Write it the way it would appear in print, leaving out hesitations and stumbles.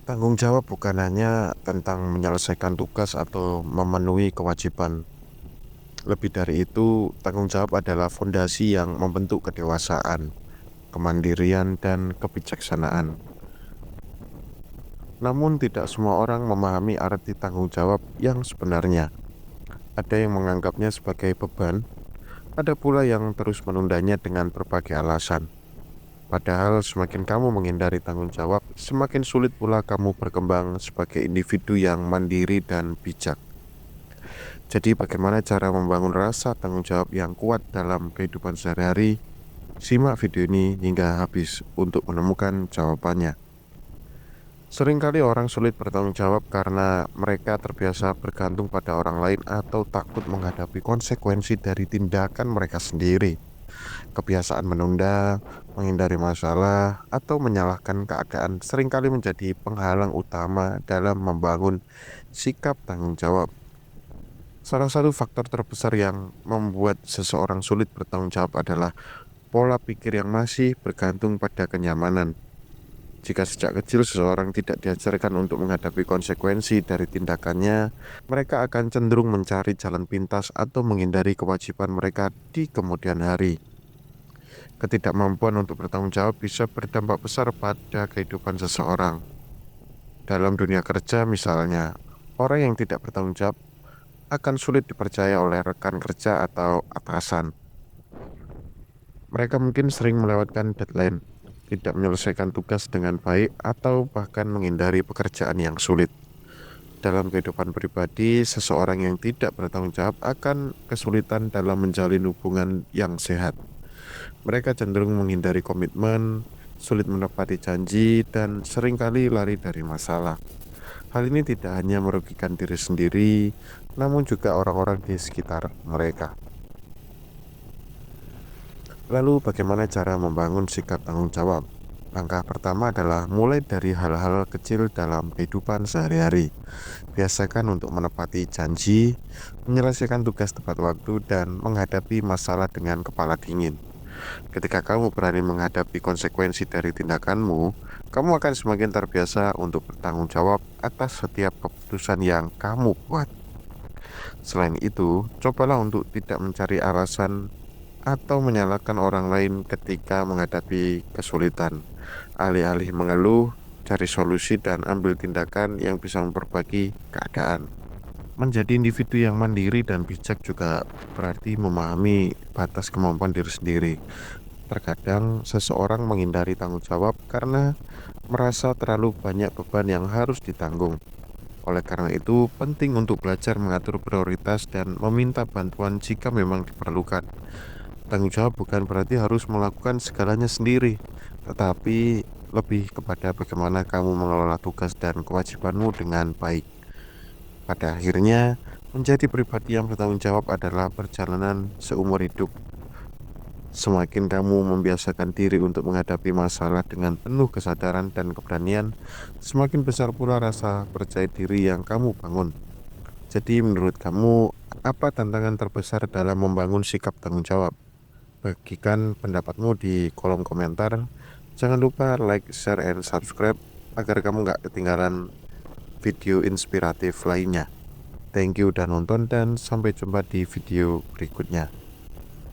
Tanggung jawab bukan hanya tentang menyelesaikan tugas atau memenuhi kewajiban. Lebih dari itu, tanggung jawab adalah fondasi yang membentuk kedewasaan, kemandirian, dan kebijaksanaan. Namun, tidak semua orang memahami arti tanggung jawab yang sebenarnya. Ada yang menganggapnya sebagai beban, ada pula yang terus menundanya dengan berbagai alasan. Padahal, semakin kamu menghindari tanggung jawab, semakin sulit pula kamu berkembang sebagai individu yang mandiri dan bijak. Jadi bagaimana cara membangun rasa tanggung jawab yang kuat dalam kehidupan sehari-hari? Simak video ini hingga habis untuk menemukan jawabannya. Seringkali orang sulit bertanggung jawab karena mereka terbiasa bergantung pada orang lain atau takut menghadapi konsekuensi dari tindakan mereka sendiri. Kebiasaan menunda, menghindari masalah, atau menyalahkan keadaan seringkali menjadi penghalang utama dalam membangun sikap tanggung jawab. Salah satu faktor terbesar yang membuat seseorang sulit bertanggung jawab adalah pola pikir yang masih bergantung pada kenyamanan. Jika sejak kecil seseorang tidak diajarkan untuk menghadapi konsekuensi dari tindakannya, mereka akan cenderung mencari jalan pintas atau menghindari kewajiban mereka di kemudian hari. Ketidakmampuan untuk bertanggung jawab bisa berdampak besar pada kehidupan seseorang. Dalam dunia kerja misalnya, orang yang tidak bertanggung jawab akan sulit dipercaya oleh rekan kerja atau atasan. Mereka mungkin sering melewatkan deadline, tidak menyelesaikan tugas dengan baik, atau bahkan menghindari pekerjaan yang sulit. Dalam kehidupan pribadi, seseorang yang tidak bertanggung jawab akan kesulitan dalam menjalin hubungan yang sehat. Mereka cenderung menghindari komitmen, sulit menepati janji, dan seringkali lari dari masalah. Hal ini tidak hanya merugikan diri sendiri, namun juga orang-orang di sekitar mereka. Lalu, bagaimana cara membangun sikap tanggung jawab? Langkah pertama adalah mulai dari hal-hal kecil dalam kehidupan sehari-hari. Biasakan untuk menepati janji, menyelesaikan tugas tepat waktu, dan menghadapi masalah dengan kepala dingin. Ketika kamu berani menghadapi konsekuensi dari tindakanmu, kamu akan semakin terbiasa untuk bertanggung jawab atas setiap keputusan yang kamu buat. Selain itu, cobalah untuk tidak mencari alasan atau menyalahkan orang lain ketika menghadapi kesulitan. Alih-alih mengeluh, cari solusi dan ambil tindakan yang bisa memperbaiki keadaan. Menjadi individu yang mandiri dan bijak juga berarti memahami batas kemampuan diri sendiri. Terkadang seseorang menghindari tanggung jawab karena merasa terlalu banyak beban yang harus ditanggung. Oleh karena itu, penting untuk belajar mengatur prioritas dan meminta bantuan jika memang diperlukan. Tanggung jawab bukan berarti harus melakukan segalanya sendiri, tetapi lebih kepada bagaimana kamu mengelola tugas dan kewajibanmu dengan baik. Pada akhirnya, menjadi pribadi yang bertanggung jawab adalah perjalanan seumur hidup. Semakin kamu membiasakan diri untuk menghadapi masalah dengan penuh kesadaran dan keberanian, semakin besar pula rasa percaya diri yang kamu bangun. Jadi, menurut kamu, apa tantangan terbesar dalam membangun sikap tanggung jawab? Bagikan pendapatmu di kolom komentar. Jangan lupa like, share, and subscribe agar kamu nggak ketinggalan video inspiratif lainnya. Thank you udah nonton dan sampai jumpa di video berikutnya.